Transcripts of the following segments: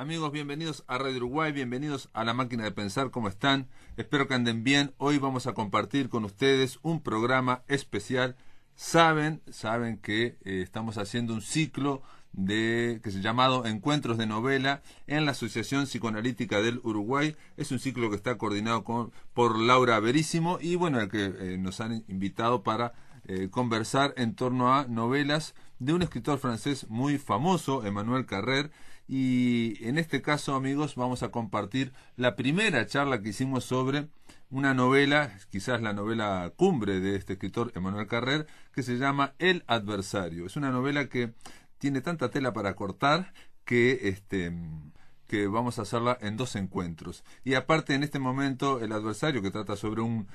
Amigos, bienvenidos a Radio Uruguay, bienvenidos a La Máquina de Pensar, ¿cómo están? Espero que anden bien. Hoy vamos a compartir con ustedes un programa especial. Saben que estamos haciendo un ciclo que se llamado Encuentros de Novela en la Asociación Psicoanalítica del Uruguay. Es un ciclo que está coordinado por Laura Verísimo y bueno, el que nos han invitado para conversar en torno a novelas de un escritor francés muy famoso, Emmanuel Carrère. Y en este caso, amigos, vamos a compartir la primera charla que hicimos sobre una novela, quizás la novela cumbre de este escritor Emmanuel Carrère, que se llama El Adversario. Es una novela que tiene tanta tela para cortar que vamos a hacerla en dos encuentros. Y aparte, en este momento, El Adversario, que trata sobre un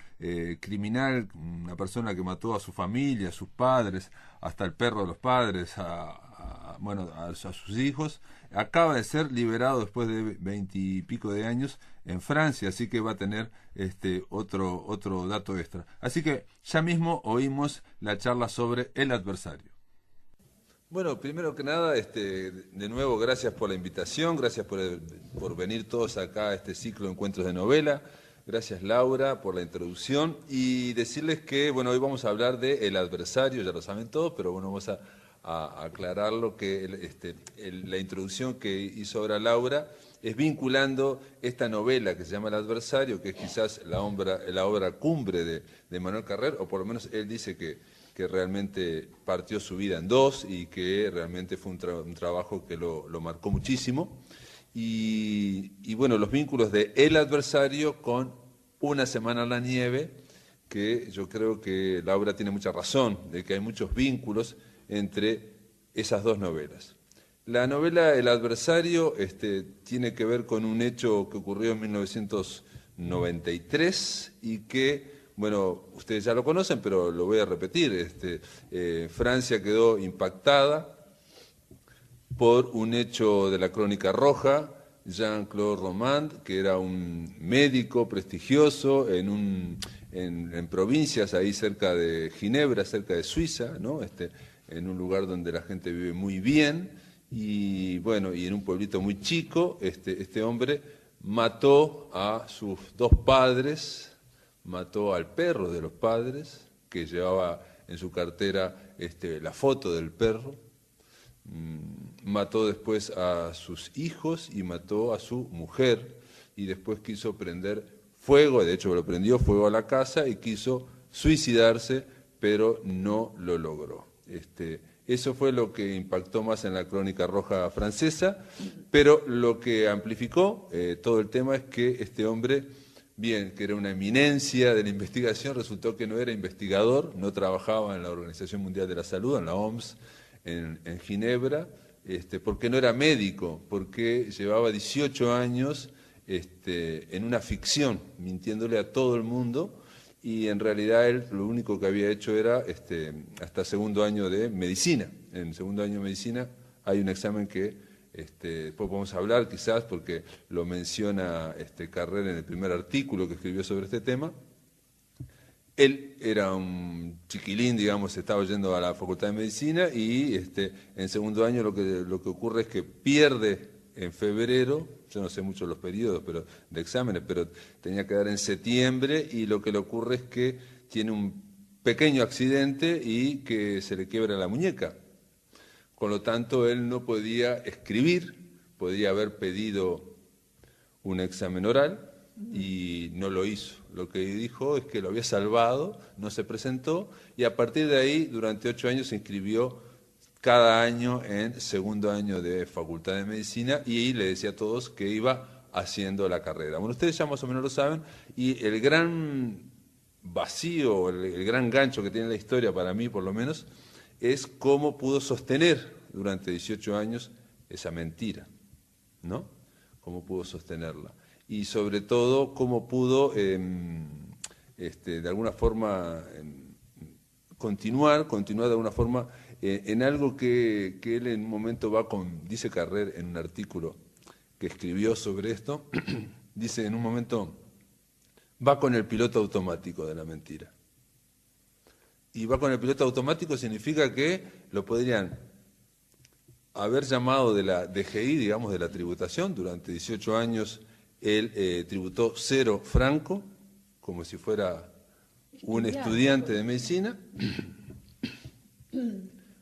criminal, una persona que mató a su familia, a sus padres, hasta el perro de los padres, a sus hijos, acaba de ser liberado después de 20 y pico de años en Francia, así que va a tener otro dato extra. Así que ya mismo oímos la charla sobre El Adversario. Bueno, primero que nada, de nuevo, gracias por la invitación, gracias por venir todos acá a este ciclo de encuentros de novela. Gracias, Laura, por la introducción. Y decirles que, bueno, hoy vamos a hablar de El Adversario, ya lo saben todos, pero bueno, vamos a aclararlo, que la introducción que hizo ahora Laura es vinculando esta novela que se llama El Adversario, que es quizás la obra cumbre de Emmanuel Carrère, o por lo menos él dice que realmente partió su vida en dos y que realmente fue un trabajo que lo marcó muchísimo. Y bueno, los vínculos de El Adversario con Una semana en la nieve, que yo creo que Laura tiene mucha razón, de que hay muchos vínculos entre esas dos novelas. La novela El Adversario tiene que ver con un hecho que ocurrió en 1993 y que, bueno, ustedes ya lo conocen, pero lo voy a repetir. Francia quedó impactada por un hecho de la Crónica Roja. Jean-Claude Romand, que era un médico prestigioso en provincias ahí cerca de Ginebra, cerca de Suiza, ¿no? En un lugar donde la gente vive muy bien y bueno, y en un pueblito muy chico, este hombre mató a sus dos padres, mató al perro de los padres, que llevaba en su cartera la foto del perro, mató después a sus hijos y mató a su mujer, y después quiso prender fuego, de hecho lo prendió fuego a la casa y quiso suicidarse, pero no lo logró. Eso fue lo que impactó más en la Crónica Roja francesa, pero lo que amplificó todo el tema es que este hombre, bien, que era una eminencia de la investigación, resultó que no era investigador, no trabajaba en la Organización Mundial de la Salud, en la OMS, en Ginebra, porque no era médico, porque llevaba 18 años en una ficción, mintiéndole a todo el mundo, y en realidad él lo único que había hecho era hasta segundo año de medicina. En segundo año de medicina hay un examen que después podemos hablar quizás porque lo menciona Carrère en el primer artículo que escribió sobre este tema. Él era un chiquilín, digamos, estaba yendo a la Facultad de Medicina y en segundo año lo que ocurre es que pierde en febrero, yo no sé mucho los periodos de exámenes, pero tenía que dar en septiembre y lo que le ocurre es que tiene un pequeño accidente y que se le quiebra la muñeca. Con lo tanto, él no podía escribir, podía haber pedido un examen oral y no lo hizo. Lo que dijo es que lo había salvado, no se presentó y a partir de ahí, durante 8 años, se inscribió cada año en segundo año de Facultad de Medicina y le decía a todos que iba haciendo la carrera. Bueno, ustedes ya más o menos lo saben y el gran vacío, el gran gancho que tiene la historia para mí por lo menos, es cómo pudo sostener durante 18 años esa mentira, ¿no? Cómo pudo sostenerla. Y sobre todo, cómo pudo, de alguna forma, continuar de alguna forma en algo que él en un momento dice Carrère en un artículo que escribió sobre esto, dice en un momento, va con el piloto automático de la mentira. Y va con el piloto automático significa que lo podrían haber llamado de la DGI, digamos, de la tributación. Durante 18 años él tributó 0 franco, como si fuera un estudiante de medicina.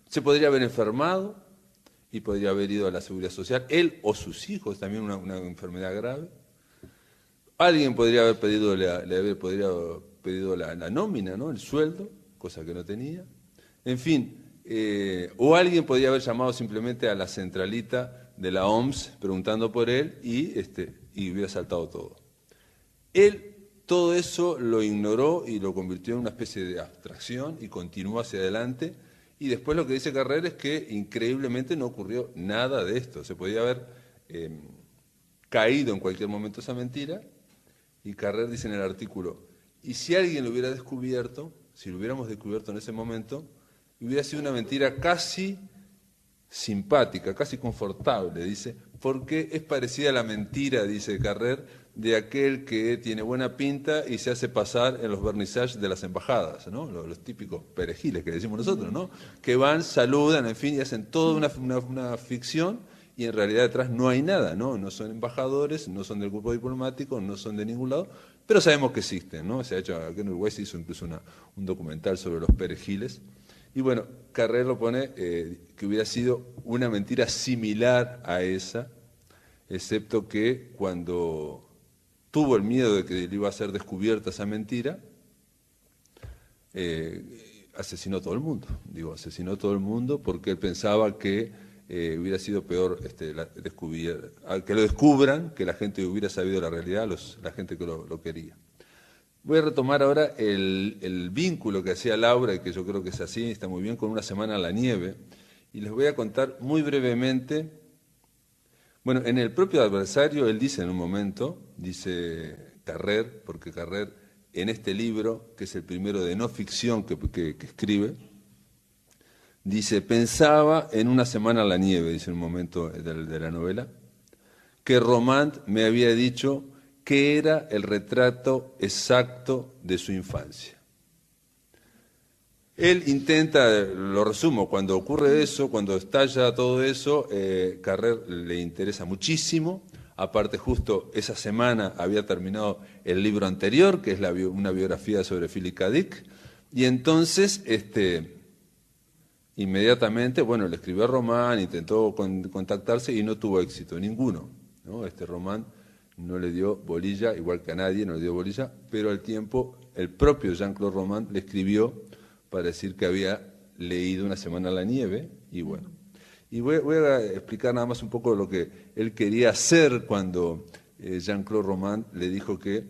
Se podría haber enfermado y podría haber ido a la Seguridad Social, él o sus hijos, también una enfermedad grave. Alguien podría haber pedido, podría haber pedido la nómina, ¿no? El sueldo, cosa que no tenía. En fin, o alguien podría haber llamado simplemente a la centralita de la OMS preguntando por él y hubiera saltado todo. Él todo eso lo ignoró y lo convirtió en una especie de abstracción y continuó hacia adelante. Y después lo que dice Carrer es que increíblemente no ocurrió nada de esto. Se podía haber caído en cualquier momento esa mentira. Y Carrer dice en el artículo, y si alguien lo hubiera descubierto, si lo hubiéramos descubierto en ese momento, hubiera sido una mentira casi simpática, casi confortable, dice, porque es parecida a la mentira, dice Carrer, de aquel que tiene buena pinta y se hace pasar en los vernissages de las embajadas, ¿no? Los típicos perejiles que decimos nosotros, ¿no? Que van, saludan, en fin, y hacen toda una ficción, y en realidad detrás no hay nada, ¿no? No son embajadores, no son del grupo diplomático, no son de ningún lado, pero sabemos que existen, ¿no? Se ha hecho, aquí en Uruguay se hizo incluso un documental sobre los perejiles. Y bueno, Carrer lo pone que hubiera sido una mentira similar a esa, excepto que cuando tuvo el miedo de que le iba a ser descubierta esa mentira, asesinó a todo el mundo. Digo, asesinó a todo el mundo porque él pensaba que hubiera sido peor que lo descubran, que la gente hubiera sabido la realidad, la gente que lo quería. Voy a retomar ahora el vínculo que hacía Laura, y que yo creo que es así, está muy bien, con Una semana a la nieve, y les voy a contar muy brevemente. Bueno, en el propio adversario él dice en un momento, dice Carrer, porque Carrer en este libro, que es el primero de no ficción que escribe, dice, pensaba en Una semana a la nieve, dice en un momento de la novela, que Romand me había dicho que era el retrato exacto de su infancia. Él intenta, lo resumo, cuando ocurre eso, cuando estalla todo eso, Carrer le interesa muchísimo. Aparte, justo esa semana había terminado el libro anterior, que es una biografía sobre Philip K. Dick, y entonces, inmediatamente, bueno, le escribió a Romand, intentó contactarse y no tuvo éxito, ninguno, ¿no? Romand no le dio bolilla, igual que a nadie, no le dio bolilla, pero al tiempo el propio Jean-Claude Romand le escribió para decir que había leído Una semana a la nieve, y bueno. Y voy a explicar nada más un poco lo que él quería hacer cuando Jean-Claude Romand le dijo que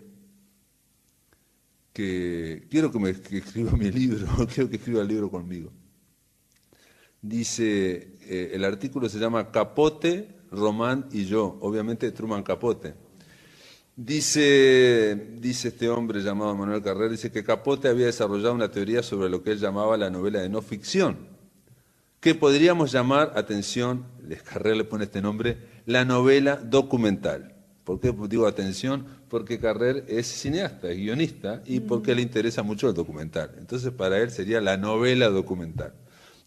quiero que escriba mi libro, quiero que escriba el libro conmigo. Dice, el artículo se llama Capote, Romand y yo, obviamente Truman Capote. Dice este hombre llamado Manuel Carrer, dice que Capote había desarrollado una teoría sobre lo que él llamaba la novela de no ficción, que podríamos llamar, atención, Carrer le pone este nombre, la novela documental. ¿Por qué digo atención? Porque Carrer es cineasta, es guionista, y porque le interesa mucho el documental. Entonces para él sería la novela documental.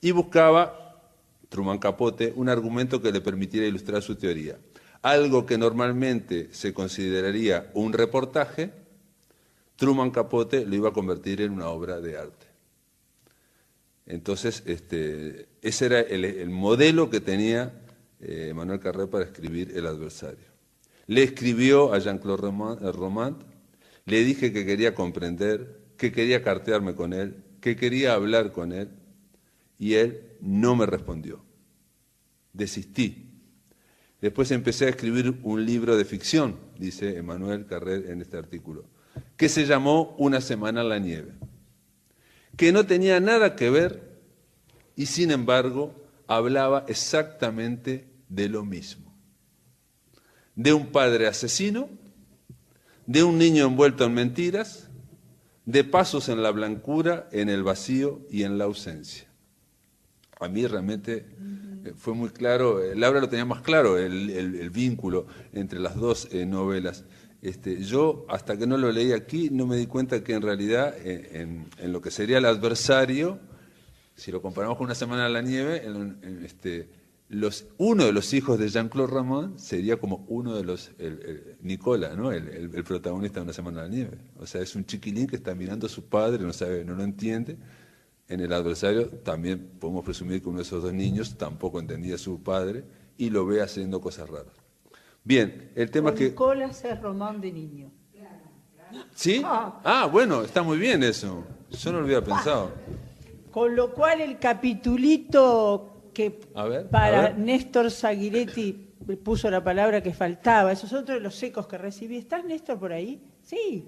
Y buscaba, Truman Capote, un argumento que le permitiera ilustrar su teoría. Algo que normalmente se consideraría un reportaje, Truman Capote lo iba a convertir en una obra de arte. Entonces, ese era el modelo que tenía Manuel Carrer para escribir El adversario. Le escribió a Jean-Claude Romand, le dije que quería comprender, que quería cartearme con él, que quería hablar con él, y él no me respondió. Desistí. Después empecé a escribir un libro de ficción, dice Emmanuel Carrer en este artículo, que se llamó Una semana a la nieve, que no tenía nada que ver y sin embargo hablaba exactamente de lo mismo. De un padre asesino, de un niño envuelto en mentiras, de pasos en la blancura, en el vacío y en la ausencia. A mí realmente fue muy claro, Laura lo tenía más claro, el vínculo entre las dos novelas. Yo, hasta que no lo leí aquí, no me di cuenta que en realidad, en lo que sería El adversario, si lo comparamos con Una semana a la nieve, uno de los hijos de Jean-Claude Ramón sería como uno de los, Nicola, ¿no? El protagonista de Una semana en la nieve. O sea, es un chiquilín que está mirando a su padre, no sabe, no lo entiende. En El adversario también podemos presumir que uno de esos dos niños tampoco entendía a su padre y lo ve haciendo cosas raras. Bien, el tema es que... Nicolás es Román de niño. ¿Sí? Bueno, está muy bien eso. Yo no lo había pensado. Con lo cual el capitulito que Néstor Zaguiretti puso la palabra que faltaba, esos otros de los ecos que recibí. ¿Estás, Néstor, por ahí? Sí.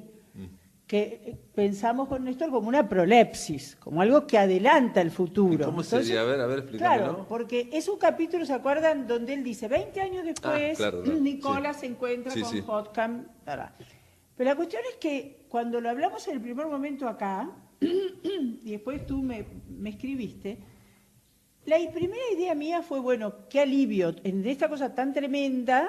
Que pensamos con Néstor como una prolepsis, como algo que adelanta el futuro. ¿Cómo sería? A ver, explícamelo. Claro, porque es un capítulo, ¿se acuerdan? Donde él dice, 20 años después, Nicolás se encuentra con Hotcam. Pero la cuestión es que cuando lo hablamos en el primer momento acá, y después tú me escribiste, la primera idea mía fue, bueno, qué alivio, en esta cosa tan tremenda,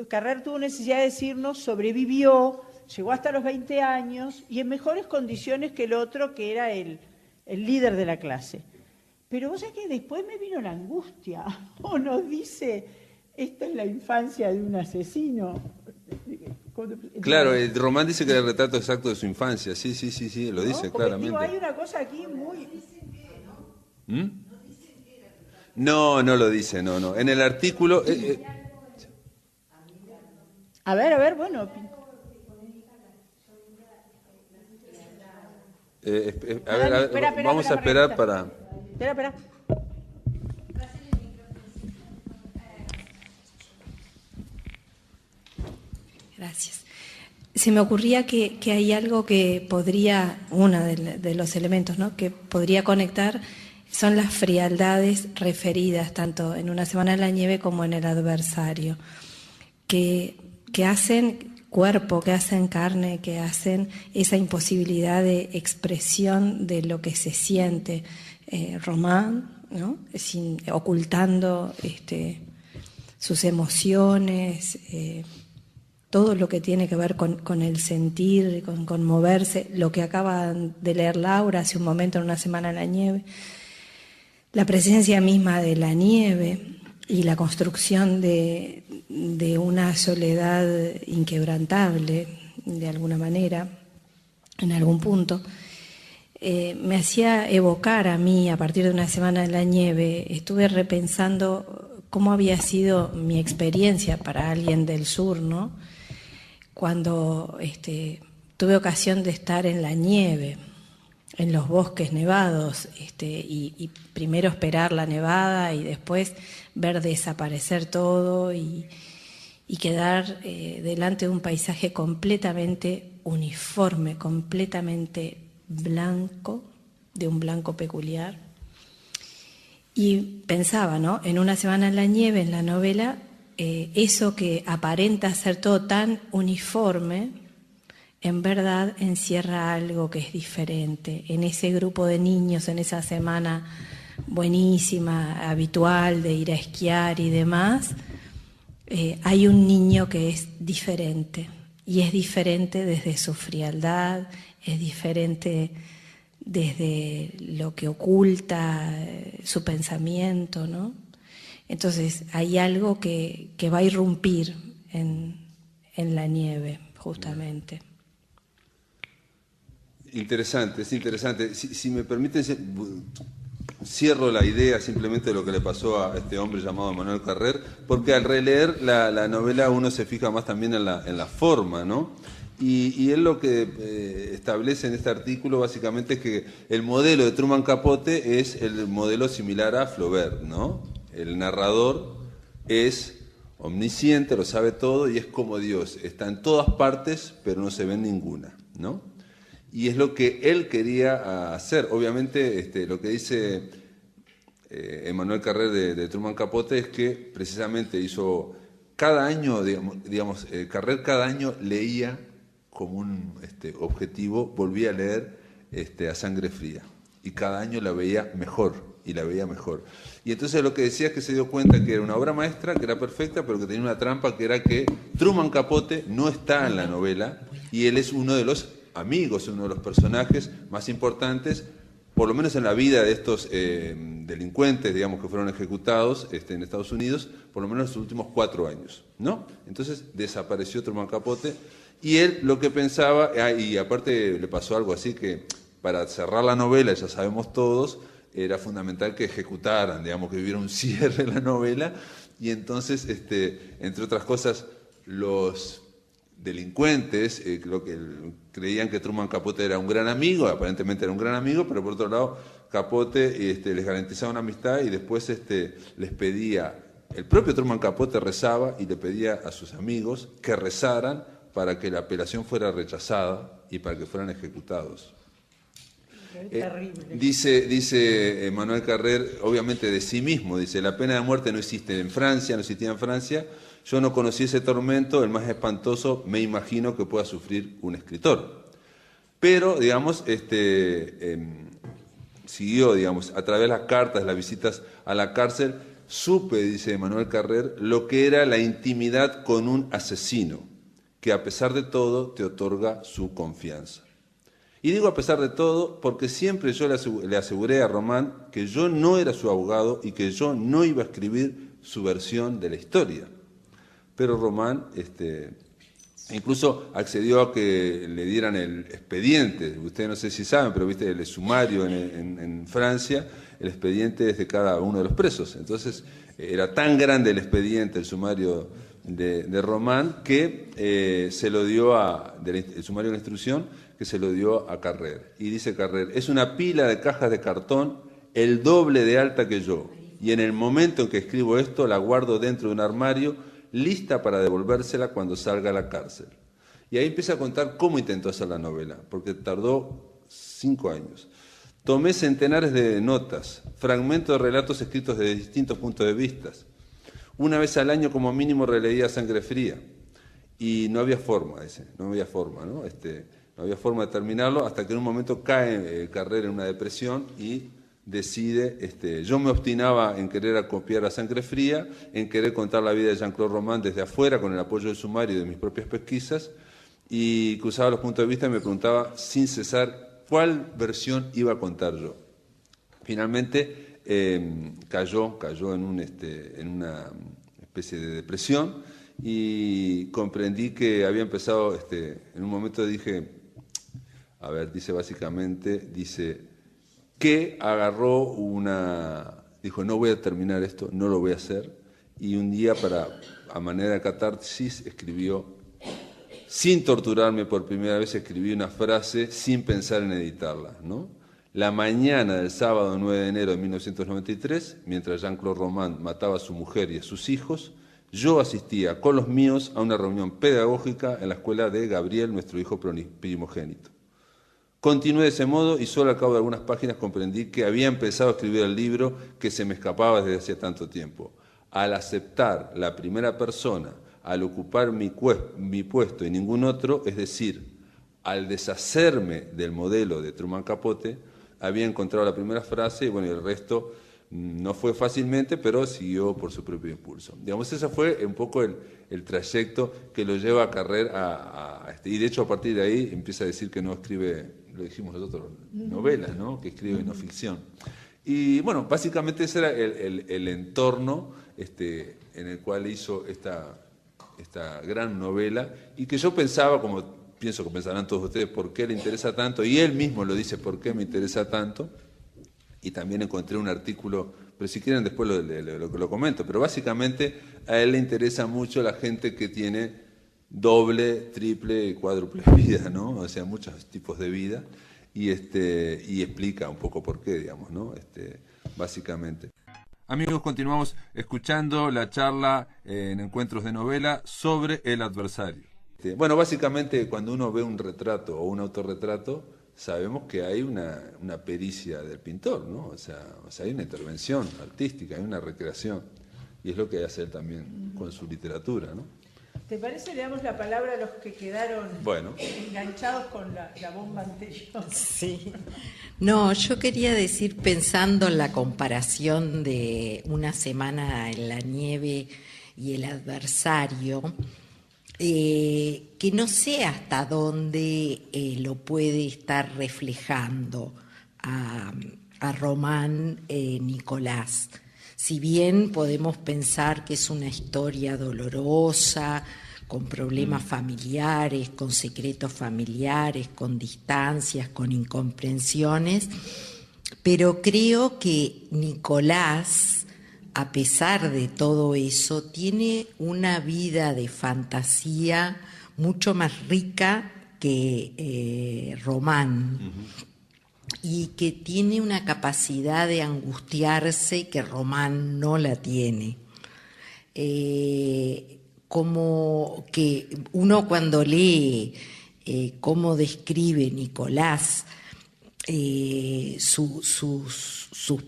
Carrer tuvo necesidad de decirnos, sobrevivió, llegó hasta los 20 años y en mejores condiciones que el otro, que era el líder de la clase. Pero vos sabés que después me vino la angustia, o nos dice, esta es la infancia de un asesino. Claro, el Román dice que era el retrato exacto de su infancia, sí, lo dice claramente. Digo, hay una cosa aquí muy... No lo dice, no. En el artículo... A ver, bueno... vamos a esperar para... Espera. Gracias. Se me ocurría que hay algo que podría, uno de los elementos, ¿no?, que podría conectar, son las frialdades referidas tanto en Una semana en la nieve como en El adversario, que hacen cuerpo, que hacen carne, que hacen esa imposibilidad de expresión de lo que se siente. Román, ¿no?, ocultando sus emociones, todo lo que tiene que ver con el sentir, con moverse, lo que acaba de leer Laura hace un momento en Una semana en la nieve, la presencia misma de la nieve y la construcción de una soledad inquebrantable, de alguna manera, en algún punto, me hacía evocar a mí, a partir de Una semana en la nieve, estuve repensando cómo había sido mi experiencia para alguien del sur, ¿no?, cuando tuve ocasión de estar en la nieve, en los bosques nevados, y primero esperar la nevada y después ver desaparecer todo y quedar delante de un paisaje completamente uniforme, completamente blanco, de un blanco peculiar. Y pensaba, ¿no?, en Una semana en la nieve, en la novela, eso que aparenta ser todo tan uniforme, en verdad encierra algo que es diferente. En ese grupo de niños, en esa semana buenísima, habitual de ir a esquiar y demás, hay un niño que es diferente, y es diferente desde su frialdad, es diferente desde lo que oculta su pensamiento, ¿no? Entonces hay algo que va a irrumpir en la nieve, justamente. Interesante, es interesante. Si me permiten, cierro la idea simplemente de lo que le pasó a este hombre llamado Manuel Carrer, porque al releer la novela uno se fija más también en la forma, ¿no? Y él lo que establece en este artículo básicamente es que el modelo de Truman Capote es el modelo similar a Flaubert, ¿no? El narrador es omnisciente, lo sabe todo y es como Dios, está en todas partes pero no se ve en ninguna, ¿no? Y es lo que él quería hacer. Obviamente lo que dice Emmanuel Carrer de Truman Capote es que precisamente hizo cada año, digamos Carrer cada año leía como un objetivo, volvía a leer A Sangre Fría y cada año la veía mejor y la veía mejor. Y entonces lo que decía es que se dio cuenta que era una obra maestra, que era perfecta, pero que tenía una trampa, que era que Truman Capote no está en la novela y él es uno de los amigos, uno de los personajes más importantes, por lo menos en la vida de estos delincuentes, digamos, que fueron ejecutados en Estados Unidos, por lo menos en los últimos 4 años, ¿no? Entonces desapareció Truman Capote y él lo que pensaba, y aparte le pasó algo así que para cerrar la novela, ya sabemos todos, era fundamental que ejecutaran, digamos, que hubiera un cierre en la novela, y entonces, entre otras cosas, los delincuentes creo que creían que Truman Capote era un gran amigo, aparentemente era un gran amigo, pero por otro lado Capote les garantizaba una amistad y después les pedía, el propio Truman Capote rezaba y le pedía a sus amigos que rezaran para que la apelación fuera rechazada y para que fueran ejecutados. Dice Manuel Carrer, obviamente de sí mismo, dice, la pena de muerte no existe en Francia, no existía en Francia, yo no conocí ese tormento, el más espantoso me imagino que pueda sufrir un escritor. Pero, digamos, siguió, digamos, a través de las cartas, las visitas a la cárcel, supe, dice Manuel Carrer, lo que era la intimidad con un asesino, que a pesar de todo te otorga su confianza. Y digo a pesar de todo porque siempre yo le aseguré a Román que yo no era su abogado y que yo no iba a escribir su versión de la historia. Pero Román incluso accedió a que le dieran el expediente. Ustedes no sé si saben, pero viste el sumario en Francia, el expediente es de cada uno de los presos. Entonces era tan grande el expediente, el sumario de Román, que se lo dio el sumario de la instrucción, que se lo dio a Carrer. Y dice Carrer, es una pila de cajas de cartón el doble de alta que yo, y en el momento en que escribo esto la guardo dentro de un armario, lista para devolvérsela cuando salga a la cárcel. Y ahí empieza a contar cómo intentó hacer la novela, porque tardó 5 años. Tomé centenares de notas, fragmentos de relatos escritos desde distintos puntos de vista. Una vez al año como mínimo releía Sangre Fría, y no había forma, no había forma, ¿no? No había forma de terminarlo hasta que en un momento cae Carrer en una depresión y decide, yo me obstinaba en querer acopiar a Sangre Fría, en querer contar la vida de Jean-Claude Román desde afuera con el apoyo del sumario y de mis propias pesquisas, y cruzaba los puntos de vista y me preguntaba sin cesar cuál versión iba a contar yo. Finalmente cayó en una especie de depresión y comprendí que había empezado, en un momento dije, dice básicamente, que agarró dijo, no voy a terminar esto, no lo voy a hacer, y un día a manera de catarsis escribió, sin torturarme por primera vez, escribí una frase sin pensar en editarla, ¿no? La mañana del sábado 9 de enero de 1993, mientras Jean-Claude Román mataba a su mujer y a sus hijos, yo asistía con los míos a una reunión pedagógica en la escuela de Gabriel, nuestro hijo primogénito. Continué de ese modo y solo al cabo de algunas páginas comprendí que había empezado a escribir el libro que se me escapaba desde hacía tanto tiempo. Al aceptar la primera persona, al ocupar mi puesto y ningún otro, es decir, al deshacerme del modelo de Truman Capote, había encontrado la primera frase y bueno, el resto no fue fácilmente, pero siguió por su propio impulso. Digamos, ese fue un poco el trayecto que lo lleva a Carrer y de hecho a partir de ahí empieza a decir que no escribe, lo dijimos nosotros, novelas, ¿no? Que escribe no ficción. Y bueno, básicamente ese era el entorno en el cual hizo esta gran novela y que yo pensaba, como pienso que pensarán todos ustedes, por qué le interesa tanto, y él mismo lo dice, por qué me interesa tanto. Y también encontré un artículo, pero si quieren después lo comento, pero básicamente a él le interesa mucho la gente que tiene doble, triple y cuádruple vida, ¿no? O sea, muchos tipos de vida, y explica un poco por qué, digamos, ¿no? Básicamente. Amigos, continuamos escuchando la charla en Encuentros de Novela sobre El adversario. Bueno, básicamente cuando uno ve un retrato o un autorretrato, sabemos que hay una pericia del pintor, ¿no? O sea, hay una intervención artística, hay una recreación, y es lo que hace él también con su literatura, ¿no? ¿Te parece, le damos la palabra a los que quedaron enganchados con la bomba anterior? Sí. No, yo quería decir, pensando en la comparación de Una semana en la nieve y El adversario, que no sé hasta dónde lo puede estar reflejando a Román Nicolás. Si bien podemos pensar que es una historia dolorosa, con problemas familiares, con secretos familiares, con distancias, con incomprensiones, pero creo que Nicolás, a pesar de todo eso, tiene una vida de fantasía mucho más rica que Román. Y que tiene una capacidad de angustiarse que Román no la tiene. Como que uno cuando lee cómo describe Nicolás sus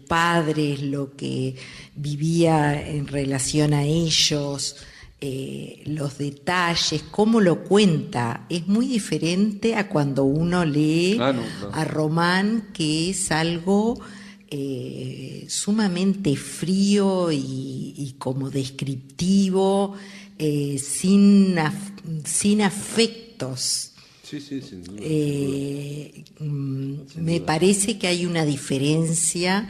padres, lo que vivía en relación a ellos, los detalles, cómo lo cuenta, es muy diferente a cuando uno lee a Román, que es algo sumamente frío y como descriptivo, sin afectos. Sí, sin duda. Me parece que hay una diferencia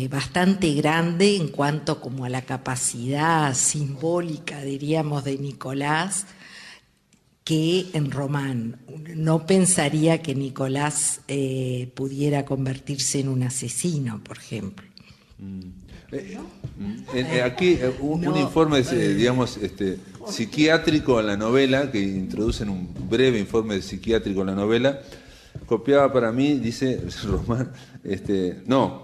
bastante grande en cuanto como a la capacidad simbólica, diríamos, de Nicolás, que en Román. No pensaría que Nicolás pudiera convertirse en un asesino, por ejemplo. Aquí un informe, digamos, psiquiátrico en la novela, que introducen un breve informe psiquiátrico en la novela. Copiaba para mí, dice Román,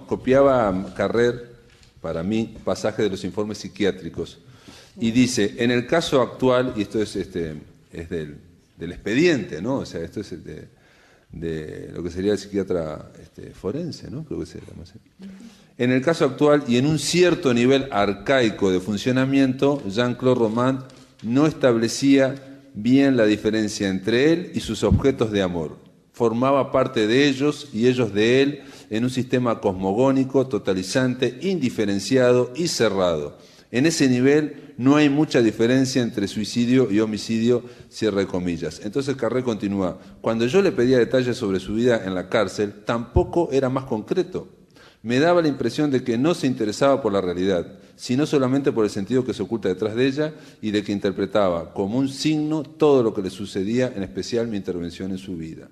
copiaba Carrer para mí pasajes de los informes psiquiátricos. Y dice, en el caso actual, y esto es del expediente, ¿no? O sea, esto es de lo que sería el psiquiatra forense, ¿no? Creo que se llama así. En el caso actual y en un cierto nivel arcaico de funcionamiento, Jean-Claude Román no establecía bien la diferencia entre él y sus objetos de amor. Formaba parte de ellos y ellos de él en un sistema cosmogónico, totalizante, indiferenciado y cerrado. En ese nivel no hay mucha diferencia entre suicidio y homicidio, cierre comillas. Entonces Carré continúa, cuando yo le pedía detalles sobre su vida en la cárcel, tampoco era más concreto. Me daba la impresión de que no se interesaba por la realidad, sino solamente por el sentido que se oculta detrás de ella y de que interpretaba como un signo todo lo que le sucedía, en especial mi intervención en su vida.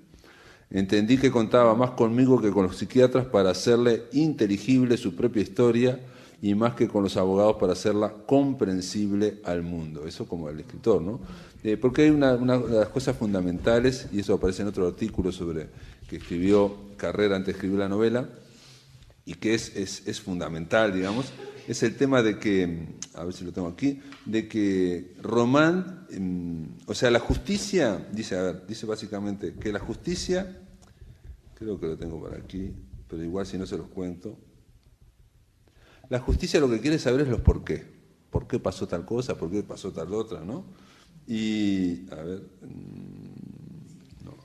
Entendí que contaba más conmigo que con los psiquiatras para hacerle inteligible su propia historia y más que con los abogados para hacerla comprensible al mundo. Eso como el escritor, ¿no? Porque hay una de las cosas fundamentales, y eso aparece en otro artículo que escribió Carrera antes de escribir la novela, y que es fundamental, digamos, es el tema de que, a ver si lo tengo aquí, de que Román, o sea, la justicia, dice básicamente que la justicia, creo que lo tengo por aquí, pero igual si no se los cuento, la justicia lo que quiere saber es los por qué. ¿Por qué pasó tal cosa? ¿Por qué pasó tal otra? ¿No? Y, a ver, no.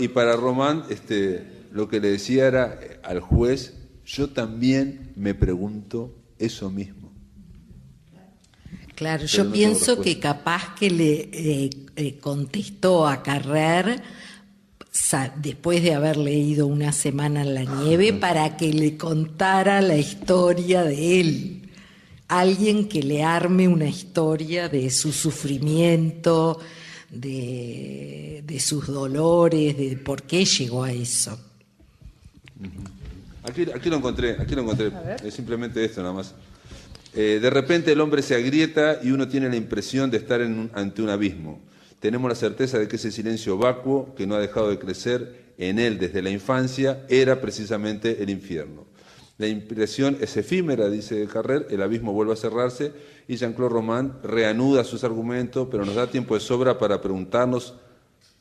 Y para Román, lo que le decía era al juez, yo también me pregunto eso mismo. Claro, yo pienso que capaz que le contestó a Carrer después de haber leído Una semana en la nieve para que le contara la historia de él. Alguien que le arme una historia de su sufrimiento, de sus dolores, de por qué llegó a eso. Aquí lo encontré, es simplemente esto nada más. De repente el hombre se agrieta y uno tiene la impresión de estar ante un abismo. Tenemos la certeza de que ese silencio vacuo, que no ha dejado de crecer en él desde la infancia, era precisamente el infierno. La impresión es efímera, dice Carrer, el abismo vuelve a cerrarse y Jean-Claude Román reanuda sus argumentos, pero nos da tiempo de sobra para preguntarnos,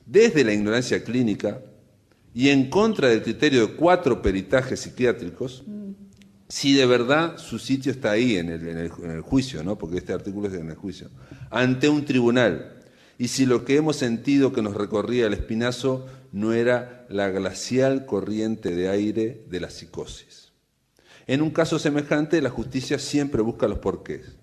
desde la ignorancia clínica y en contra del criterio de 4 peritajes psiquiátricos, si de verdad su sitio está ahí en el juicio, ¿no? Porque este artículo es en el juicio, ante un tribunal. Y si lo que hemos sentido que nos recorría el espinazo no era la glacial corriente de aire de la psicosis. En un caso semejante, la justicia siempre busca los porqués.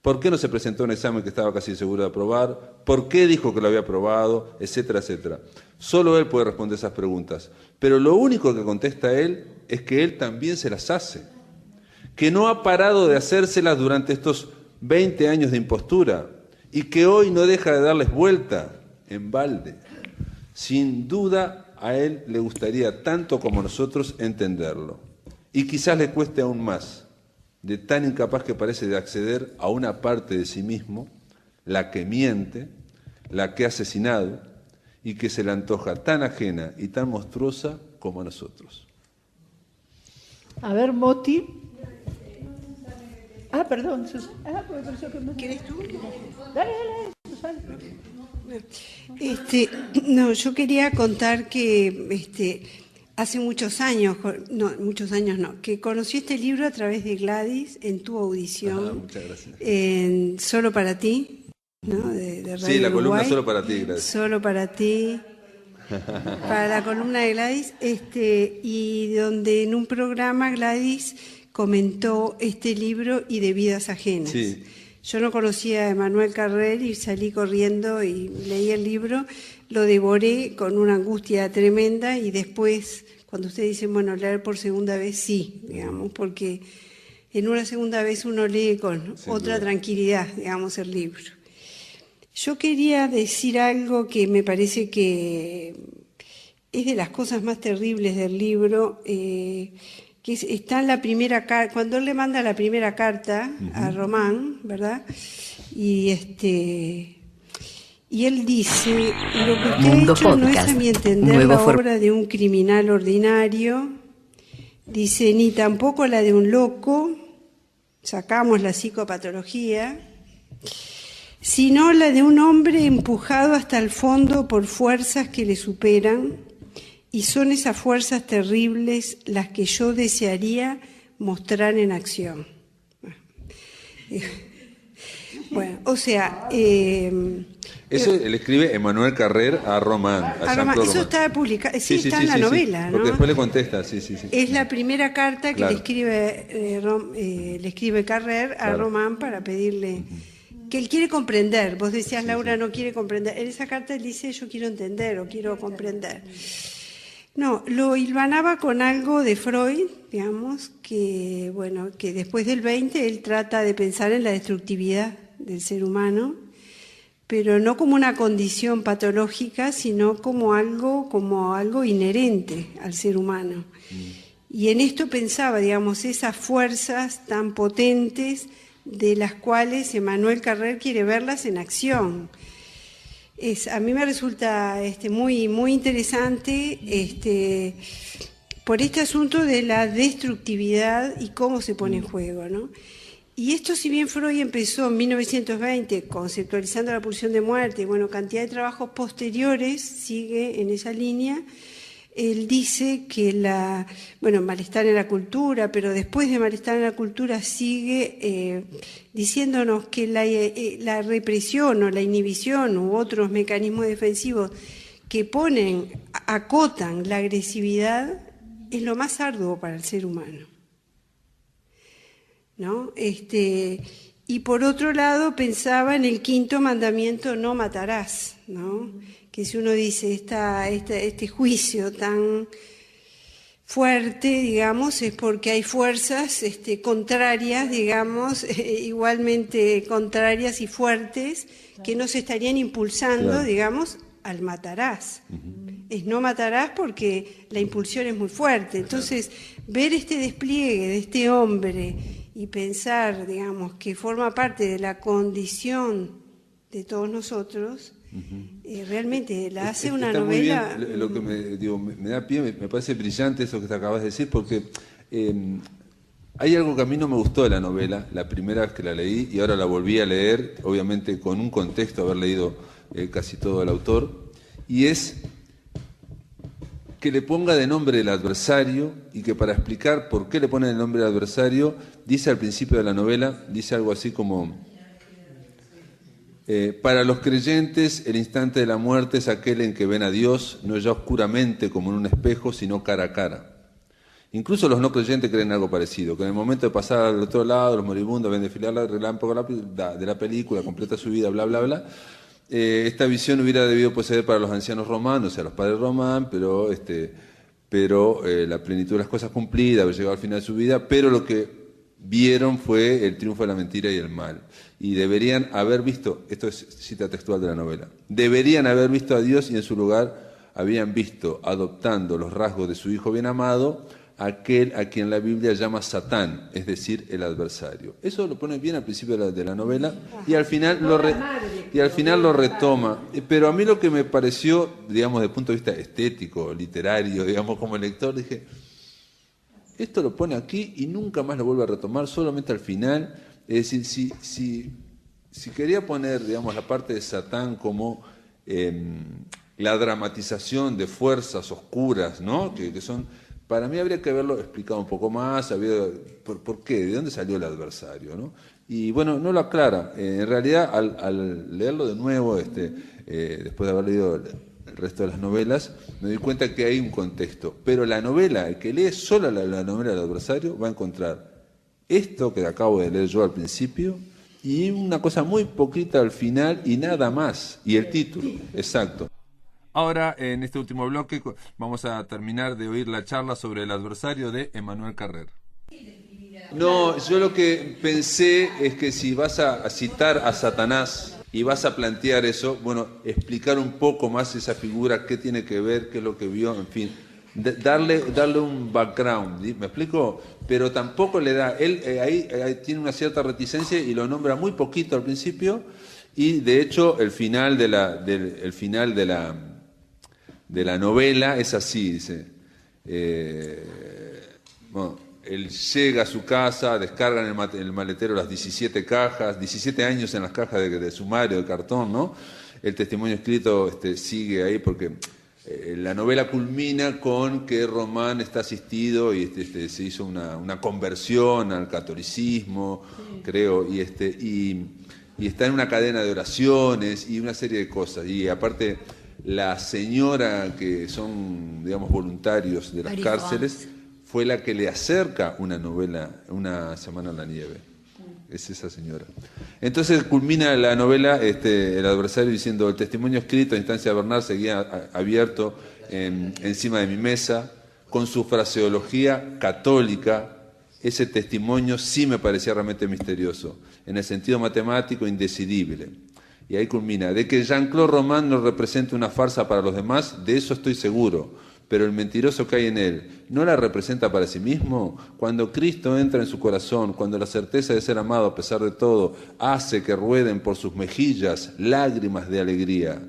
¿Por qué no se presentó un examen que estaba casi seguro de aprobar? ¿Por qué dijo que lo había aprobado? Etcétera, etcétera. Solo él puede responder esas preguntas. Pero lo único que contesta él es que él también se las hace. Que no ha parado de hacérselas durante estos 20 años de impostura y que hoy no deja de darles vuelta en balde. Sin duda a él le gustaría tanto como nosotros entenderlo. Y quizás le cueste aún más, de tan incapaz que parece de acceder a una parte de sí mismo, la que miente, la que ha asesinado y que se le antoja tan ajena y tan monstruosa como a nosotros. A ver, Moti. Perdón. ¿Quieres tú? Dale, Susana. No, yo quería contar que hace muchos años que conocí este libro a través de Gladys en tu audición. Muchas gracias. En Solo para ti, ¿no? De Radio sí, la Uruguay. Columna Solo para ti, Gladys. Solo para ti. Para la columna de Gladys, y donde en un programa Gladys comentó este libro y de Vidas Ajenas. Sí. Yo no conocía a Emmanuel Carrère y salí corriendo y leí el libro, lo devoré con una angustia tremenda y después, cuando ustedes dicen, bueno, leer por segunda vez, sí, digamos, porque en una segunda vez uno lee con otra tranquilidad, digamos, el libro. Yo quería decir algo que me parece que es de las cosas más terribles del libro, que está en la primera carta, cuando él le manda la primera carta a Román, ¿verdad? Y él dice, lo que usted ha hecho no es, a mi entender, la obra de un criminal ordinario, dice, ni tampoco la de un loco, sacamos la psicopatología, sino la de un hombre empujado hasta el fondo por fuerzas que le superan, y son esas fuerzas terribles las que yo desearía mostrar en acción. Bueno, o sea... eso le escribe Emmanuel Carrère a Román. Eso está publicado, está en la novela, ¿no? Porque después le contesta, sí. Es la primera carta que le escribe Carrère a Román para pedirle... que él quiere comprender. Vos decías, Laura, no quiere comprender. En esa carta él dice, yo quiero entender o quiero comprender. No, lo hilvanaba con algo de Freud, digamos, que después del 20 él trata de pensar en la destructividad del ser humano, pero no como una condición patológica, sino como algo inherente al ser humano. Y en esto pensaba, digamos, esas fuerzas tan potentes de las cuales Emmanuel Carrère quiere verlas en acción. A mí me resulta muy, muy interesante por este asunto de la destructividad y cómo se pone en juego, ¿no? Y esto, si bien Freud empezó en 1920 conceptualizando la pulsión de muerte, cantidad de trabajos posteriores sigue en esa línea. Él dice que malestar en la cultura, pero después de malestar en la cultura sigue diciéndonos que la represión o la inhibición u otros mecanismos defensivos que acotan la agresividad es lo más arduo para el ser humano, ¿no? Y por otro lado pensaba en el quinto mandamiento, no matarás, ¿no? Que si uno dice este juicio tan fuerte, digamos, es porque hay fuerzas contrarias, digamos, igualmente contrarias y fuertes, que nos estarían impulsando, digamos, al matarás. Es no matarás porque la impulsión es muy fuerte. Entonces, ver este despliegue de este hombre y pensar, digamos, que forma parte de la condición de todos nosotros, realmente la hace una novela. Muy bien, lo que me da pie, me parece brillante eso que te acabas de decir, porque hay algo que a mí no me gustó de la novela, la primera vez que la leí, y ahora la volví a leer, obviamente con un contexto, haber leído casi todo el autor, y es que le ponga de nombre el adversario, y que para explicar por qué le pone el nombre del adversario, dice al principio de la novela, dice algo así como... para los creyentes, el instante de la muerte es aquel en que ven a Dios, no ya oscuramente como en un espejo, sino cara a cara. Incluso los no creyentes creen algo parecido, que en el momento de pasar al otro lado, los moribundos ven desfilar el relámpago de la película, completa su vida, bla, bla, bla. Esta visión hubiera debido proceder para los ancianos romanos, o sea, los padres romanos, pero la plenitud de las cosas cumplidas, haber llegado al final de su vida, pero lo que vieron fue el triunfo de la mentira y el mal. Y deberían haber visto, esto es cita textual de la novela, deberían haber visto a Dios y en su lugar habían visto, adoptando los rasgos de su Hijo bien amado, aquel a quien la Biblia llama Satán, es decir, el adversario. Eso lo pone bien al principio de la novela y al final lo retoma. Pero a mí lo que me pareció, digamos, desde el punto de vista estético, literario, digamos, como lector, dije, esto lo pone aquí y nunca más lo vuelve a retomar, solamente al final. Es decir, si quería poner, digamos, la parte de Satán como la dramatización de fuerzas oscuras, ¿no? Que son... Para mí habría que haberlo explicado un poco más, por qué, de dónde salió el adversario, ¿no? Y bueno, no lo aclara. En realidad, al leerlo de nuevo, después de haber leído el resto de las novelas, me doy cuenta que hay un contexto. Pero la novela, el que lee solo la novela del adversario, va a encontrar esto que acabo de leer yo al principio, y una cosa muy poquita al final, y nada más. Y el título, exacto. Ahora, en este último bloque, vamos a terminar de oír la charla sobre el adversario de Emmanuel Carrère. No, yo lo que pensé es que si vas a citar a Satanás y vas a plantear eso, bueno, explicar un poco más esa figura, qué tiene que ver, qué es lo que vio, en fin, darle un background, ¿me explico? Pero tampoco le da, él ahí tiene una cierta reticencia y lo nombra muy poquito al principio, y de hecho el final de la novela es así, dice, bueno, él llega a su casa, descarga en el maletero las 17 cajas, 17 años en las cajas de sumario, de cartón, ¿no? El testimonio escrito sigue ahí porque la novela culmina con que Román está asistido y se hizo una conversión al catolicismo, creo, y está en una cadena de oraciones y una serie de cosas, y aparte... La señora que son, digamos, voluntarios de las cárceles fue la que le acerca una novela, Una semana en la nieve. Es esa señora. Entonces culmina la novela el adversario diciendo: el testimonio escrito a instancia de Bernard seguía abierto encima de mi mesa, con su fraseología católica. Ese testimonio sí me parecía realmente misterioso, en el sentido matemático indecidible. Y ahí culmina, de que Jean-Claude Román no representa una farsa para los demás, de eso estoy seguro, pero el mentiroso que hay en él, ¿no la representa para sí mismo? Cuando Cristo entra en su corazón, cuando la certeza de ser amado a pesar de todo, hace que rueden por sus mejillas lágrimas de alegría,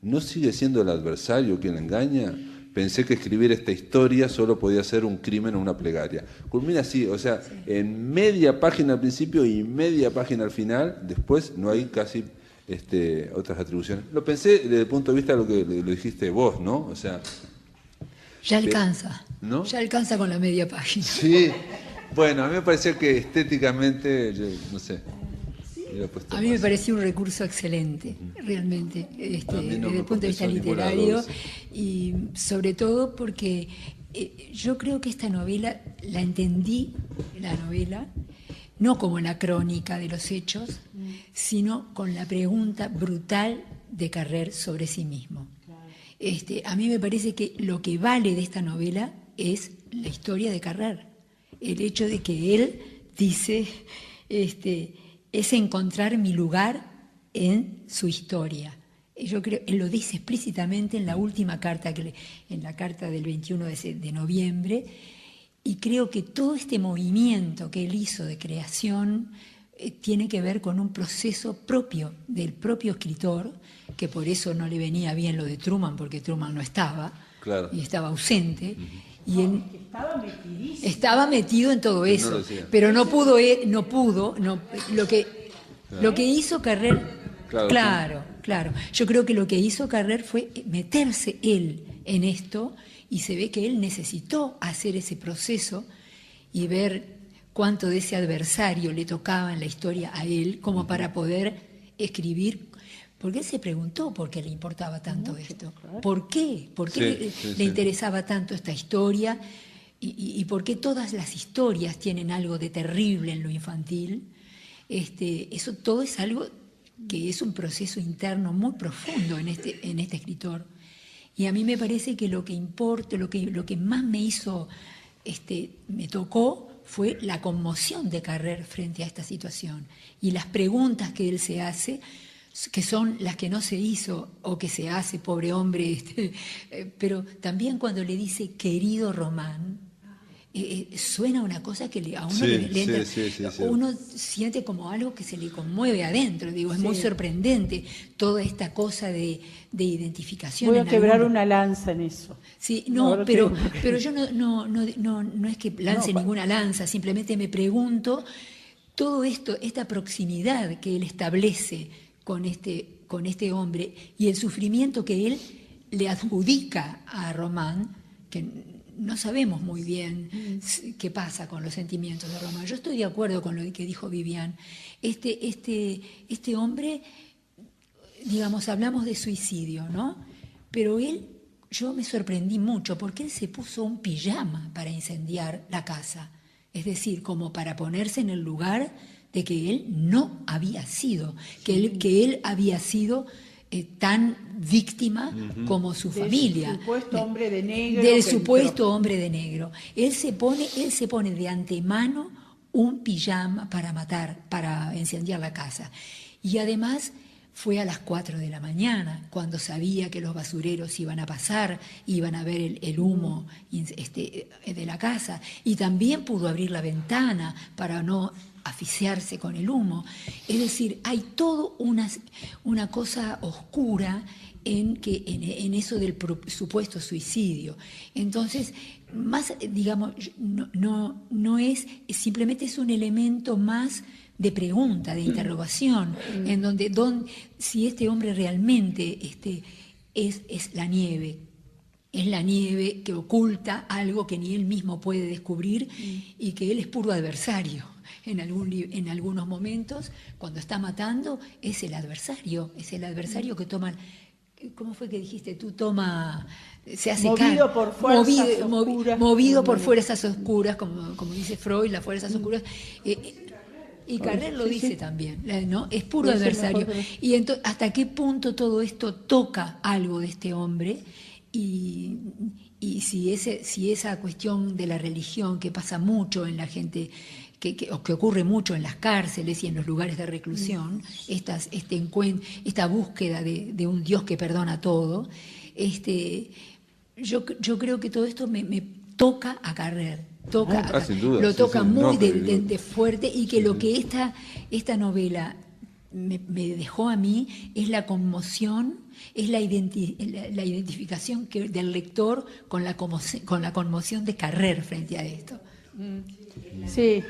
¿no sigue siendo el adversario quien la engaña? Pensé que escribir esta historia solo podía ser un crimen o una plegaria. Culmina así, o sea, en media página al principio y media página al final, después no hay casi... otras atribuciones. Lo pensé desde el punto de vista de lo que lo dijiste vos, ¿no? O sea... Ya alcanza, ¿no? Ya alcanza con la media página. Sí, bueno, a mí me parecía que estéticamente, no sé... A mí me pareció un recurso excelente, realmente, desde el punto de vista literario, y sobre todo porque yo creo que esta novela, la entendí, la novela, no como la crónica de los hechos, sino con la pregunta brutal de Carrère sobre sí mismo. A mí me parece que lo que vale de esta novela es la historia de Carrère, el hecho de que él dice, es encontrar mi lugar en su historia. Yo creo, él lo dice explícitamente en la última carta, en la carta del 21 de noviembre, y creo que todo este movimiento que él hizo de creación tiene que ver con un proceso propio del propio escritor, que por eso no le venía bien lo de Truman, porque Truman no estaba, claro, y estaba ausente, y él estaba metido en todo eso, pero no pudo, lo que hizo Carrère, claro, yo creo que lo que hizo Carrère fue meterse él en esto, y se ve que él necesitó hacer ese proceso y ver cuánto de ese adversario le tocaba en la historia a él, como para poder escribir, porque él se preguntó por qué le importaba tanto esto, por qué le interesaba tanto esta historia, y por qué todas las historias tienen algo de terrible en lo infantil. Eso todo es algo que es un proceso interno muy profundo en este escritor. Y a mí me parece que lo que importa, lo que más me hizo, me tocó, fue la conmoción de Carrer frente a esta situación y las preguntas que él se hace, que son las que no se hizo o que se hace, pobre hombre, pero también cuando le dice querido Román, suena una cosa que a uno uno siente como algo que se le conmueve adentro, es muy sorprendente toda esta cosa de identificación. Voy a quebrar una lanza en eso. Sí, no, pero yo no es que lance ninguna lanza, simplemente me pregunto todo esto, esta proximidad que él establece con este hombre y el sufrimiento que él le adjudica a Román, que no sabemos muy bien qué pasa con los sentimientos de Román. Yo estoy de acuerdo con lo que dijo Vivian. Este hombre, digamos, hablamos de suicidio, ¿no? Pero yo me sorprendí mucho porque él se puso un pijama para incendiar la casa. Es decir, como para ponerse en el lugar de que él no había sido, que él había sido tan víctima como su familia. Del supuesto hombre de negro. Del supuesto hombre de negro. Él se pone de antemano un pijama para matar, para incendiar la casa. Y además fue a las 4 de la mañana, cuando sabía que los basureros iban a pasar, iban a ver el humo de la casa. Y también pudo abrir la ventana para no asfixiarse con el humo. Es decir, hay todo una cosa oscura en eso del supuesto suicidio. Entonces, más, digamos, no es, simplemente es un elemento más de pregunta, de interrogación, en donde si este hombre realmente es la nieve. Es la nieve que oculta algo que ni él mismo puede descubrir y que él es puro adversario. En algunos momentos, cuando está matando, es el adversario que toma. ¿Cómo fue que dijiste tú? Se hace movido por fuerzas oscuras. Movido por fuerzas oscuras, como dice Freud, las fuerzas oscuras. Y Carrer lo dice también, ¿no? Es puro adversario. Y entonces, ¿hasta qué punto todo esto toca algo de este hombre? Y si esa cuestión de la religión que pasa mucho en la gente, que ocurre mucho en las cárceles y en los lugares de reclusión, esta búsqueda de un Dios que perdona todo, yo creo que todo esto me toca a Carrer. Sin duda, lo toca muy de fuerte, y que lo que esta novela me dejó a mí es la conmoción, es la identificación del lector con la conmoción de Carrer frente a esto. Sí.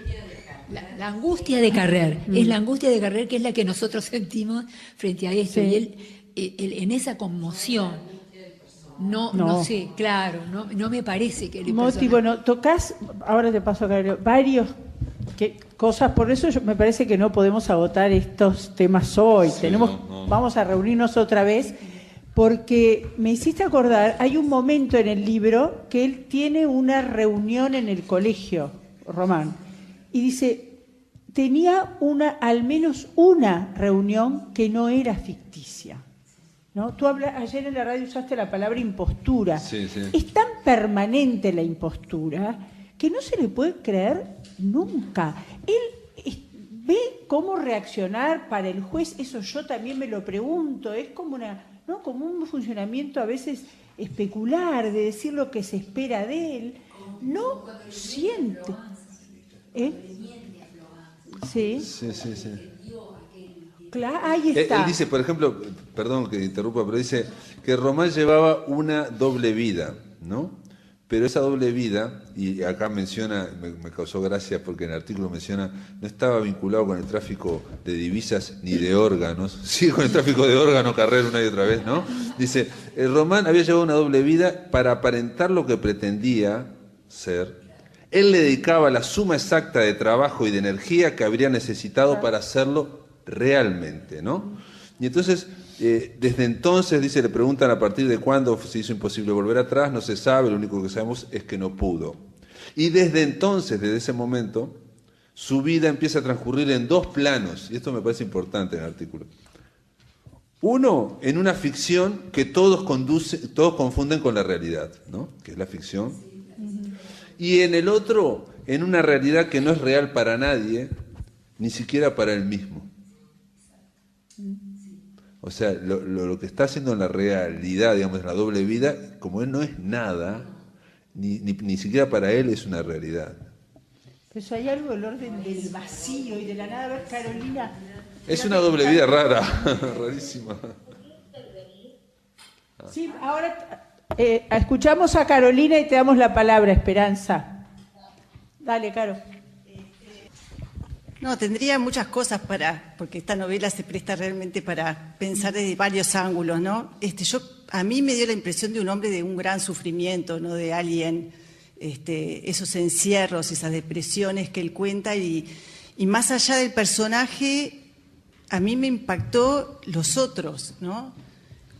La angustia de Carrer, es la angustia de Carrer que es la que nosotros sentimos frente a esto, y él en esa conmoción. No sé, claro, no me parece que Moti, bueno, tocas, ahora te paso a varios cosas, por eso me parece que no podemos agotar estos temas hoy. Vamos a reunirnos otra vez, porque me hiciste acordar, hay un momento en el libro que él tiene una reunión en el colegio, Román, y dice, tenía al menos una reunión que no era ficticia. ¿No? Tú ayer en la radio usaste la palabra impostura. Sí. Es tan permanente la impostura que no se le puede creer nunca. Él ve cómo reaccionar para el juez, eso yo también me lo pregunto, es como como un funcionamiento a veces especular, de decir lo que se espera de él. No siente. Sí. Claro, ahí está. Él dice, por ejemplo, perdón que interrumpa, pero dice que Román llevaba una doble vida, ¿no? Pero esa doble vida, y acá menciona, me causó gracia porque en el artículo menciona, no estaba vinculado con el tráfico de divisas ni de órganos, sí, con el tráfico de órganos, Carrer una y otra vez, ¿no? Dice, Román había llevado una doble vida para aparentar lo que pretendía ser. Él le dedicaba la suma exacta de trabajo y de energía que habría necesitado para hacerlo realmente, ¿no? Y entonces, desde entonces, dice, le preguntan a partir de cuándo se hizo imposible volver atrás, no se sabe, lo único que sabemos es que no pudo. Y desde entonces, desde ese momento, su vida empieza a transcurrir en dos planos, y esto me parece importante en el artículo. Uno, en una ficción que todos confunden con la realidad, ¿no? Que es la ficción. Y en el otro, en una realidad que no es real para nadie, ni siquiera para él mismo. O sea, lo que está haciendo en la realidad, digamos, en la doble vida, como él no es nada, ni siquiera para él es una realidad. Pues hay algo del orden del vacío y de la nada. A ver, Carolina. Es una doble vida rara, rarísima. Sí, ahora escuchamos a Carolina y te damos la palabra, Esperanza. Dale, Caro. No, tendría muchas cosas porque esta novela se presta realmente para pensar desde varios ángulos, ¿no? A mí me dio la impresión de un hombre de un gran sufrimiento, ¿no? De alguien, esos encierros, esas depresiones que él cuenta y más allá del personaje, a mí me impactó los otros, ¿no?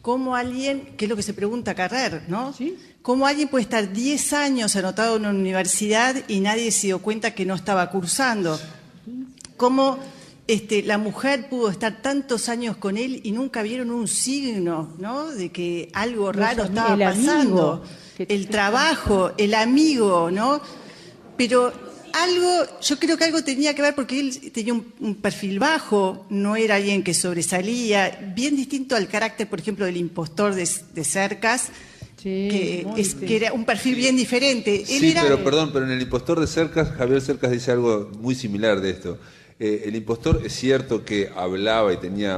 Cómo alguien, que es lo que se pregunta Carrer, ¿no? ¿Sí? Cómo alguien puede estar 10 años anotado en una universidad y nadie se dio cuenta que no estaba cursando. Cómo la mujer pudo estar tantos años con él y nunca vieron un signo, ¿no? De que algo raro estaba pasando. El trabajo, el amigo, ¿no? Pero yo creo que algo tenía que ver porque él tenía un perfil bajo, no era alguien que sobresalía, bien distinto al carácter, por ejemplo, del impostor de Cercas, que era un perfil bien diferente. Pero en el impostor de Cercas, Javier Cercas dice algo muy similar de esto. El impostor es cierto que hablaba y tenía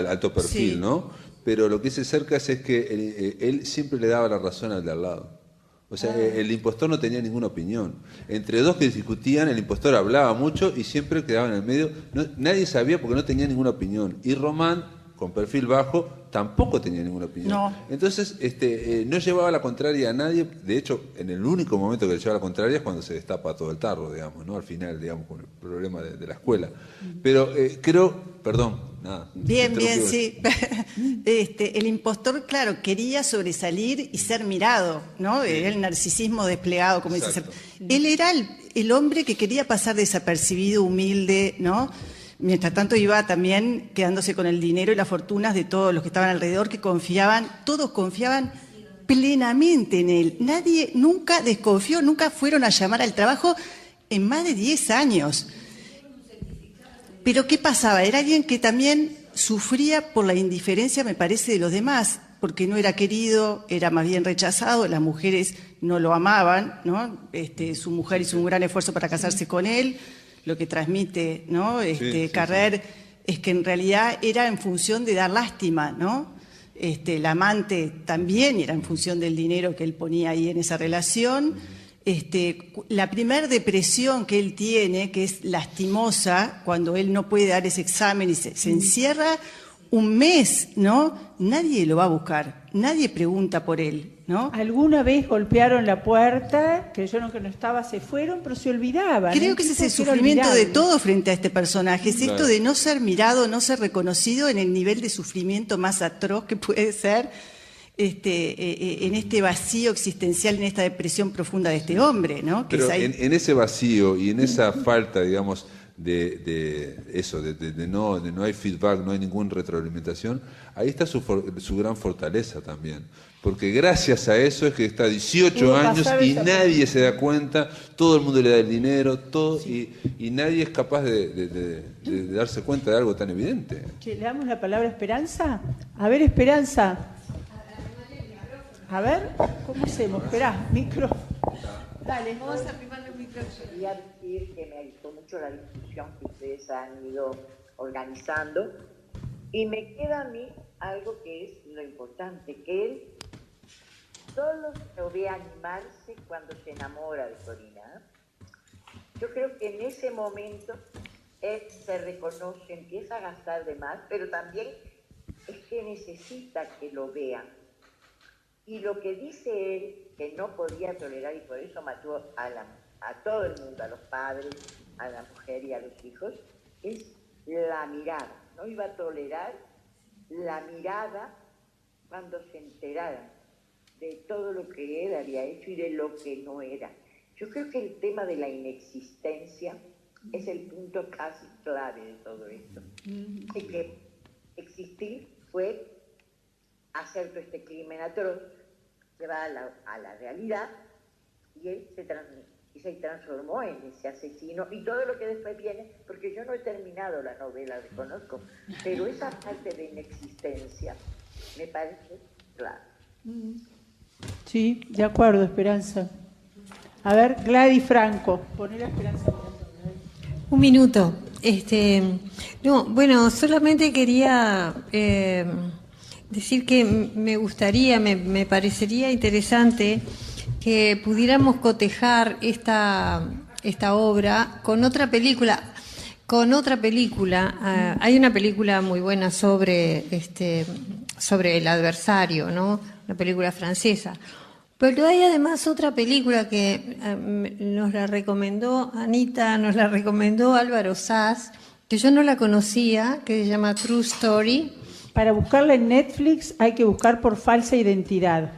alto perfil, ¿no? Pero lo que dice Cercas es que él siempre le daba la razón al de al lado. O sea, el impostor no tenía ninguna opinión. Entre dos que discutían, el impostor hablaba mucho y siempre quedaba en el medio. Nadie sabía porque no tenía ninguna opinión. Y Román, con perfil bajo, tampoco tenía ninguna opinión. No. Entonces, no llevaba la contraria a nadie. De hecho, en el único momento que le lleva la contraria es cuando se destapa todo el tarro, digamos, ¿no? Al final, digamos, con el problema de la escuela. Pero Bien, sí. El impostor, claro, quería sobresalir y ser mirado, ¿no? Era el narcisismo desplegado, como dice. Él era el hombre que quería pasar desapercibido, humilde, ¿no? Mientras tanto iba también quedándose con el dinero y las fortunas de todos los que estaban alrededor, todos confiaban plenamente en él. Nadie nunca desconfió, nunca fueron a llamar al trabajo en más de 10 años. Pero ¿qué pasaba? Era alguien que también sufría por la indiferencia, me parece, de los demás, porque no era querido, era más bien rechazado, las mujeres no lo amaban, ¿no? Su mujer hizo un gran esfuerzo para casarse con él. Lo que transmite, ¿no? Carrer es que en realidad era en función de dar lástima, ¿no? El amante también era en función del dinero que él ponía ahí en esa relación. La primera depresión que él tiene, que es lastimosa, cuando él no puede dar ese examen y se encierra un mes, ¿no? Nadie lo va a buscar, nadie pregunta por él, ¿no? Alguna vez golpearon la puerta, creyeron que no estaba, se fueron, pero se olvidaban. Creo que ese es el sufrimiento de todo frente a este personaje, es esto de no ser mirado, no ser reconocido en el nivel de sufrimiento más atroz que puede ser en este vacío existencial, en esta depresión profunda de este hombre, ¿no? Pero en ese vacío y en esa falta, digamos, de no hay feedback, no hay ninguna retroalimentación, ahí está su gran fortaleza también, porque gracias a eso es que está 18 años y nadie se da cuenta, todo el mundo le da el dinero, y nadie es capaz de darse cuenta de algo tan evidente. ¿Le damos la palabra a Esperanza? A ver, Esperanza. A ver, ¿cómo hacemos? Esperá, micro. Dale. Vamos a primarle el micro. Quería decir que me gustó mucho la discusión que ustedes han ido organizando y me queda a mí algo que es lo importante, que él solo lo ve animarse cuando se enamora de Corina. Yo creo que en ese momento él se reconoce, empieza a gastar de más, pero también es que necesita que lo vean. Y lo que dice él, que no podía tolerar y por eso mató a todo el mundo, a los padres, a la mujer y a los hijos, es la mirada. No iba a tolerar la mirada cuando se enteraran de todo lo que él había hecho y de lo que no era. Yo creo que el tema de la inexistencia es el punto casi clave de todo esto. Y que existir fue hacer todo este crimen atroz, llevar a la realidad, y él se transformó en ese asesino, y todo lo que después viene, porque yo no he terminado la novela, reconozco, pero esa parte de inexistencia me parece clara. Sí, de acuerdo, Esperanza. A ver, Gladys Franco, poné la Esperanza. Un minuto. No, bueno, solamente quería decir que me gustaría, me parecería interesante que pudiéramos cotejar esta obra con otra película. Hay una película muy buena sobre El adversario, ¿no? Una película francesa. Pero hay además otra película que nos la recomendó Anita, nos la recomendó Álvaro Saz, que yo no la conocía, que se llama True Story. Para buscarla en Netflix hay que buscar por Falsa Identidad.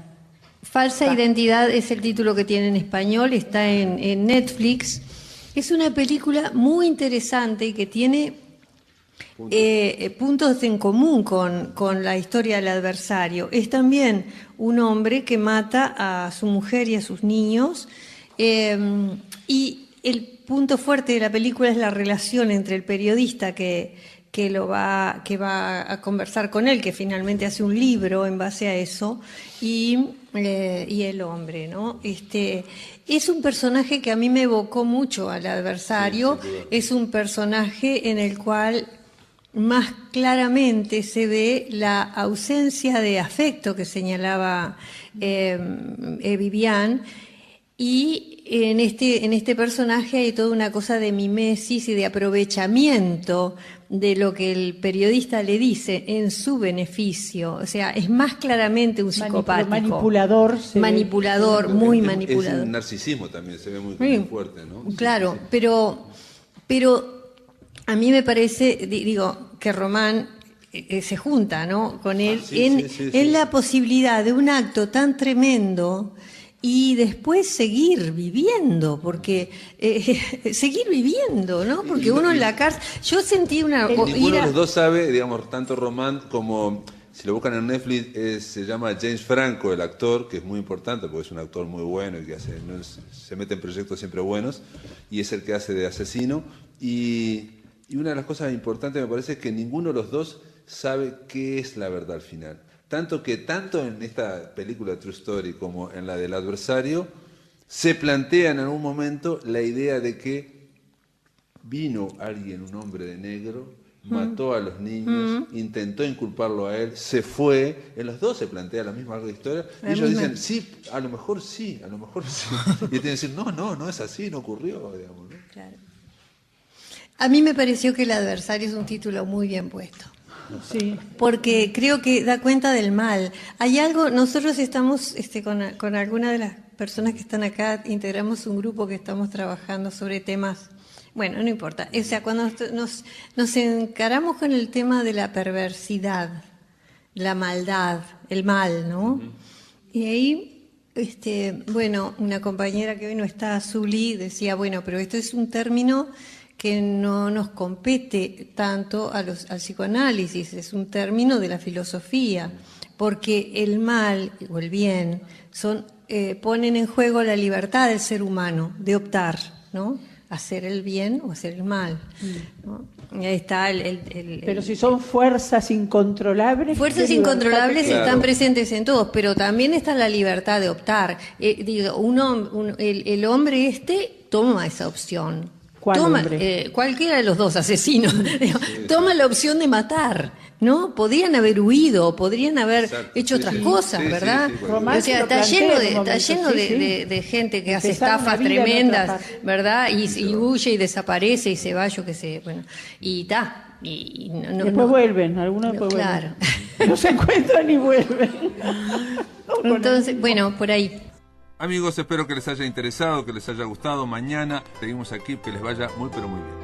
Falsa Identidad es el título que tiene en español, está en Netflix. Es una película muy interesante y que tiene puntos en común con la historia del adversario. Es también un hombre que mata a su mujer y a sus niños, y el punto fuerte de la película es la relación entre el periodista que va a conversar con él, que finalmente hace un libro en base a eso, y el hombre, ¿no? Es un personaje que a mí me evocó mucho al adversario. Sí, es un personaje en el cual más claramente se ve la ausencia de afecto que señalaba Vivian, y en este personaje hay toda una cosa de mimesis y de aprovechamiento de lo que el periodista le dice en su beneficio. O sea, es más claramente un psicopático. Manipulador. Muy manipulador. Es un narcisismo también, se ve muy fuerte, ¿no? Claro, sí. Pero a mí me parece, que Román se junta, ¿no?, con él en la posibilidad de un acto tan tremendo y después seguir viviendo, porque seguir viviendo, ¿no? Porque uno en la cárcel, yo sentí una ninguno de los dos sabe, digamos, tanto Román como, si lo buscan en Netflix, se llama James Franco, el actor, que es muy importante porque es un actor muy bueno y que se mete en proyectos siempre buenos, y es el que hace de asesino. Y una de las cosas importantes me parece es que ninguno de los dos sabe qué es la verdad al final. Tanto en esta película True Story como en la del adversario, se plantea en algún momento la idea de que vino alguien, un hombre de negro, mató a los niños, intentó inculparlo a él, se fue. En los dos se plantea la misma historia. Y ellos dicen, sí, a lo mejor sí. Y tienen que decir, no es así, no ocurrió, digamos, ¿no? Claro. A mí me pareció que El adversario es un título muy bien puesto. Sí. Porque creo que da cuenta del mal. Hay algo, nosotros estamos con algunas de las personas que están acá, integramos un grupo que estamos trabajando sobre temas, bueno, no importa, o sea, cuando nos encaramos con el tema de la perversidad, la maldad, el mal, ¿no? Y ahí, una compañera que hoy no está, Zuli, decía, pero esto es un término que no nos compete tanto al psicoanálisis, es un término de la filosofía, porque el mal o el bien ponen en juego la libertad del ser humano de optar, ¿no?, hacer el bien o hacer el mal, ¿no? Y ahí está pero si son fuerzas incontrolables. Fuerzas incontrolables están presentes en todos, pero también está la libertad de optar. El hombre toma esa opción. Cualquiera de los dos asesinos toma la opción de matar, ¿no? Podrían haber huido, podrían haber hecho otras cosas, ¿verdad? O sea, está lleno de gente que hace estafas tremendas, ¿verdad? Y huye y desaparece y se va, yo qué sé, y está. Y después vuelven, algunos después vuelven. Claro. No se encuentran y vuelven. Entonces, por ahí. Amigos, espero que les haya interesado, que les haya gustado. Mañana seguimos aquí, que les vaya muy pero muy bien.